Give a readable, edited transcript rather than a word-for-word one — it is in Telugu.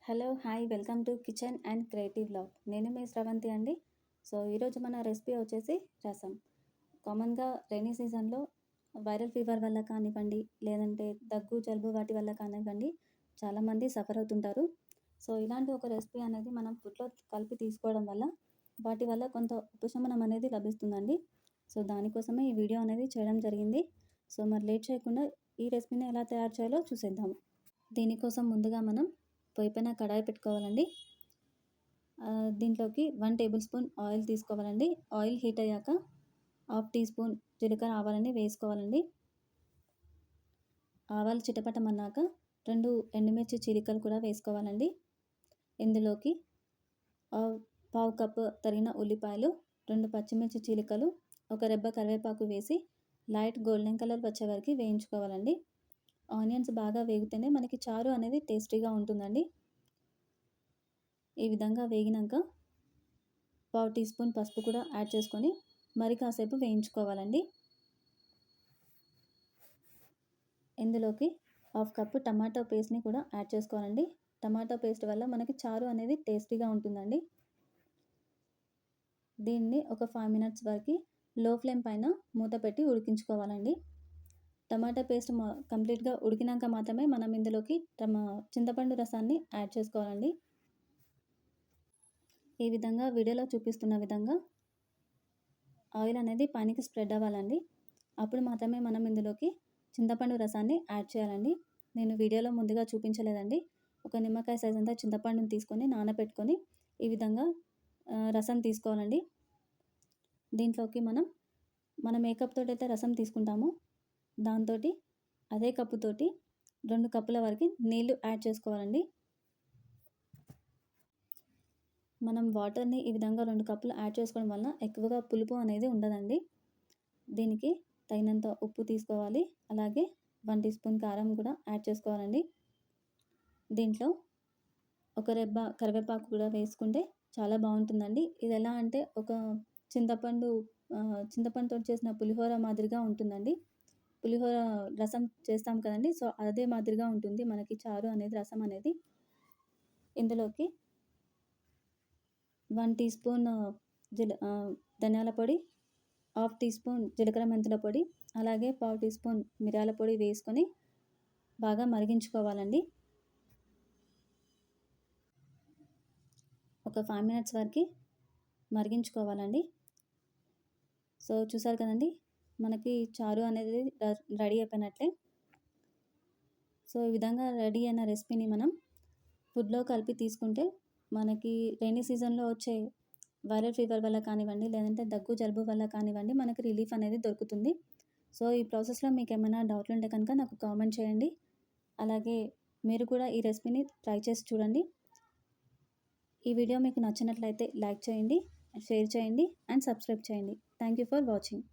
Hello hi welcome to kitchen and creative vlog. నేను మీ స్రవంతి అండి. సో ఈరోజు మన రెసిపీ వచ్చేసి రసం. కామన్గా రైనీ సీజన్లో వైరల్ ఫీవర్ వల్ల కానివ్వండి, లేదంటే దగ్గు జలుబు వాటి వల్ల కానివ్వండి, చాలామంది సఫర్ అవుతుంటారు. సో ఇలాంటి ఒక రెసిపీ అనేది మనం ఫుడ్లో కలిపి తీసుకోవడం వల్ల వాటి వల్ల కొంత ఉపశమనం అనేది లభిస్తుందండి. సో దానికోసమే ఈ వీడియో అనేది చేయడం జరిగింది. సో మరి లేట్ చేయకుండా ఈ రెసిపీని ఎలా తయారు చేయాలో చూసేద్దాము. దీనికోసం ముందుగా మనం పొయ్యి పైన కడాయి పెట్టుకోవాలండి. దీంట్లోకి 1 టేబుల్ స్పూన్ ఆయిల్ తీసుకోవాలండి. ఆయిల్ హీట్ అయ్యాక 1/2 టీ స్పూన్ జీలకర్ర ఆవాలని వేసుకోవాలండి. ఆవాలు చిటపటమన్నాక 2 ఎండుమిర్చి చీలికలు కూడా వేసుకోవాలండి. ఇందులోకి పావు కప్పు తరిగిన ఉల్లిపాయలు, 2 పచ్చిమిర్చి చీలికలు, ఒక రెబ్బ కరివేపాకు వేసి లైట్ గోల్డెన్ కలర్ వచ్చే వరకు వేయించుకోవాలండి. ఆనియన్స్ బాగా వేగితేనే మనకి చారు అనేది టేస్టీగా ఉంటుందండి. ఈ విధంగా వేగినాక పావు టీ స్పూన్ పసుపు కూడా యాడ్ చేసుకొని మరి కాసేపు వేయించుకోవాలండి. ఇందులోకి 1/2 కప్పు టమాటో పేస్ట్ని కూడా యాడ్ చేసుకోవాలండి. టమాటో పేస్ట్ వల్ల మనకి చారు అనేది టేస్టీగా ఉంటుందండి. దీన్ని ఒక 5 మినిట్స్ వరకు లో ఫ్లేమ్ పైన మూత పెట్టి ఉడికించుకోవాలండి. టమాటా పేస్ట్ కంప్లీట్గా ఉడికినాక మాత్రమే మనం ఇందులోకి చింతపండు రసాన్ని యాడ్ చేసుకోవాలండి. ఈ విధంగా వీడియోలో చూపిస్తున్న విధంగా ఆయిల్ అనేది పైనకి స్ప్రెడ్ అవ్వాలండి. అప్పుడు మాత్రమే మనం ఇందులోకి చింతపండు రసాన్ని యాడ్ చేయాలండి. నేను వీడియోలో ముందుగా చూపించలేదండి. ఒక నిమ్మకాయ సైజ్ అంతా చింతపండుని తీసుకొని నానబెట్టుకొని ఈ విధంగా రసం తీసుకోవాలండి. దీంట్లోకి మనం ఏ కప్ తోటి అయితే రసం తీసుకుంటామో దాంతో అదే కప్పుతోటి 2 కప్పుల వరకు నీళ్లు యాడ్ చేసుకోవాలండి. మనం వాటర్ని ఈ విధంగా 2 కప్పులు యాడ్ చేసుకోవడం వలన ఎక్కువగా పులుపు అనేది ఉండదండి. దీనికి తగినంత ఉప్పు తీసుకోవాలి. అలాగే 1 టీ స్పూన్ కారం కూడా యాడ్ చేసుకోవాలండి. దీంట్లో ఒక రెబ్బ కరివేపాకు కూడా వేసుకుంటే చాలా బాగుంటుందండి. ఇది ఎలా అంటే ఒక చింతపండుతో చేసిన పులిహోర మాదిరిగా ఉంటుందండి. పులిహోర రసం చేస్తాం కదండి. సో అదే మాదిరిగా ఉంటుంది మనకి చారు అనేది, రసం అనేది. ఇందులోకి 1 టీ స్పూన్ ధనియాల పొడి, 1/2 టీ స్పూన్ జీలకర్ర మెంతుల పొడి, అలాగే పావు టీ స్పూన్ మిరియాల పొడి వేసుకొని బాగా మరిగించుకోవాలండి. ఒక 5 మినిట్స్ వరకు మరిగించుకోవాలండి. సో చూసారు కదండి, మనకి చారు అనేది రెడీ అయిపోయినట్లే. సో ఈ విధంగా రెడీ అయిన రెసిపీని మనం ఫుడ్లో కలిపి తీసుకుంటే మనకి రైనీ సీజన్లో వచ్చే వైరల్ ఫీవర్ వల్ల కానివ్వండి, లేదంటే దగ్గు జలుబు వల్ల కానివ్వండి, మనకి రిలీఫ్ అనేది దొరుకుతుంది. సో ఈ ప్రాసెస్లో మీకు ఏమైనా డౌట్లు ఉంటే కనుక నాకు కామెంట్ చేయండి. అలాగే మీరు కూడా ఈ రెసిపీని ట్రై చేసి చూడండి. ఈ వీడియో మీకు నచ్చినట్లయితే లైక్ చేయండి, షేర్ చేయండి అండ్ సబ్స్క్రైబ్ చేయండి. Thank you for watching.